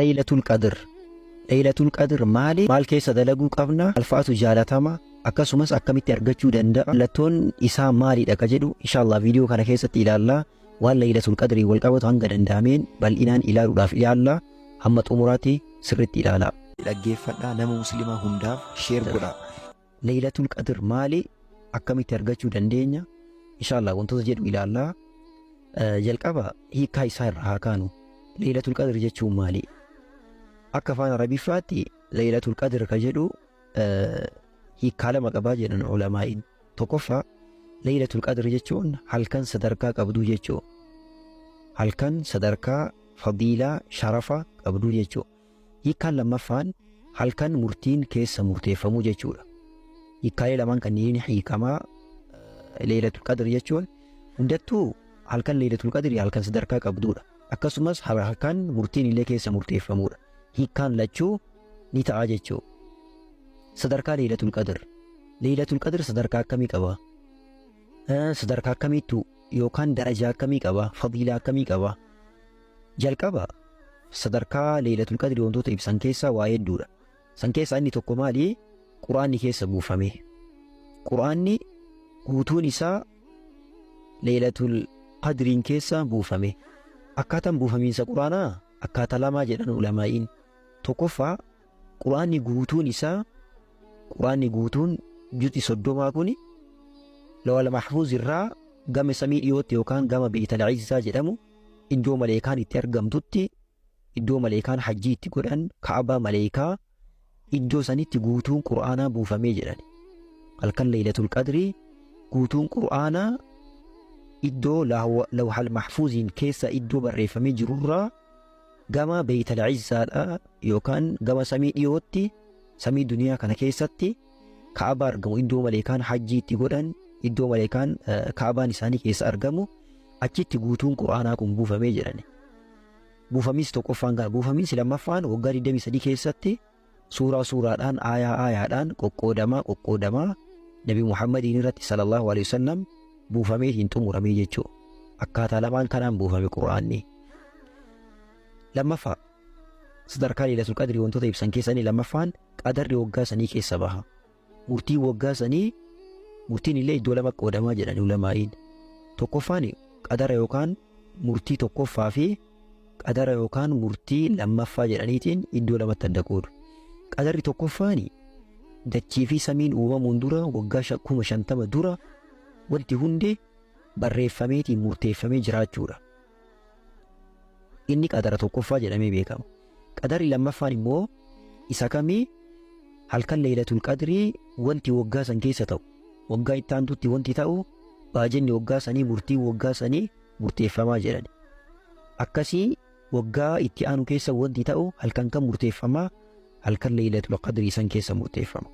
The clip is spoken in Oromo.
Laylatul Qadr. Laylatul Qadr maali? Maal keessa dalaguu qabna? Alfaatu jaalatama. Akkasumas akkamitti argachuu danda'a? Mallattoon isaa maalidha ka jedhu inshallah viidiyoo kana keessatti ilaalla. Waan Laylatul Qadrii wal qabatu hanga danda'ameen bal'inaan ilaaluudhaaf ilaalla. Hamma xumuraatti sirriitti ilaala. Dhaggeeffadhaa, nama muslimaa hundaaf sheer godha. Laylatul Qadr maali? Akkamitti argachuu dandeenya? Inshallah wantoota jedhu ilaalla. Jalqaba hiikaa isaa irraa haa kaanu. Laylatul Qadr jechuun maali? Akka afaan Arabiffaatti Laylatul Qadr ka jedhu hiikaa lama qabaa jedhan ulamaa'iin. Tokkoffaa Laylatul Qadr jechuun halkan sadarkaa qabduu jechuu. Halkan sadarkaa fadiilaa sharafa qabduu jechuu. Hiikaan lammaffaan halkan murtiin keessa murteeffamuu jechuudha. Hiikaalee lamaan kanneen hiikamaa Laylatul Qadr jechuun hundattuu halkan Laylatul Qadri halkan sadarkaa qabduudha. Akkasumas halkan murtiin illee keessa murteeffamudha. Hiikaan lachuu ni ta'a jechuu. Sadarkaa Laylatul Qadr. Laylatul Qadr sadarkaa akkamii qaba? Sadarkaa akkamiitu yookaan darajaa akkamii qaba? Fadiilaa akkamii qaba? Jalqaba sadarkaa Laylatul Qadri wantoota ibsan keessaa waa hedduudha. San keessaa inni tokko maali? Quraanni keessa buufame. Quraanni guutuun isaa Laylatul Qadriin keessa buufame. Akkaataan buufamiinsa Quraanaa akkaataa lamaa jedhan ulamaa'iin. Tokkoffaa Quraanni guutuun isaa juzi 30 kuni lawal mahfuuz irraa gama samii dhiyootti yookaan gama Beetal Izzaa jedhamu iddoo maleekaan itti argamtutti, iddoo maleekaan hajjii itti godhan Kaabaa maleekaa iddoo sanitti guutuun Quraanaa buufamee jedhan. Halkan Laylatul Qadrii guutuun Quraanaa iddoo lawhal mahfuuziin keessa iddoo barreeffamee jirurraa gama Beetal Izzaadha yookaan gama samii dhiyootti, samii duniyaa kana keessatti Kaabaa argamu, iddoo maleekaan hajjii itti godhan, iddoo maleekaan Kaabaan isaanii keessa argamu, achitti guutuun Quraanaa kun buufamee jedhani. Buufamiinsi tokkoffaan kana. Buufamiinsi lammaffaan waggaa 23 keessatti suuraadhaan aayaadhaan qoqqoodamaa Nabi Muhammadiin irratti sallallahu alaihi wasallam buufamee hin xumuramee jechuu. Akkaataa lamaan kanaan buufame Quraanni. Lammaffaa sadarkaa Laylatul Qadri wantoota ibsan keessanii lammaffaan qadarri waggaa sanii keessa baha. Murtii waggaa sanii murtiin illee iddoo lama qoodamaa jedhan ulamaa'iin. Tokkoffaan qadara yookaan murtii tokkoffaa fi qadara yookaan murtii lammaffaa jedhaniitiin iddoo lamatti adda qoodu. Qadarri tokkoffaan dachii fi samiin uumamuun dura waggaa 50 dura wanti hundi barreeffameetiin murteeffamee jiraachuudha. Inni qadara tokkoffaa jedhamee beekama. Qadarri lammaffaan immoo isa kamii? Halkan Laylatul Qadrii wanti waggaa san keessa ta'u, waggaa itti aantutti wanti ta'u, baajenni waggaa sanii, murtii waggaa sanii murteeffamaa jedhan. Akkasii waggaa itti aanu keessa wanti ta'u halkan kan murteeffamaa? Halkan Laylatul Qadrii san keessa murteeffama.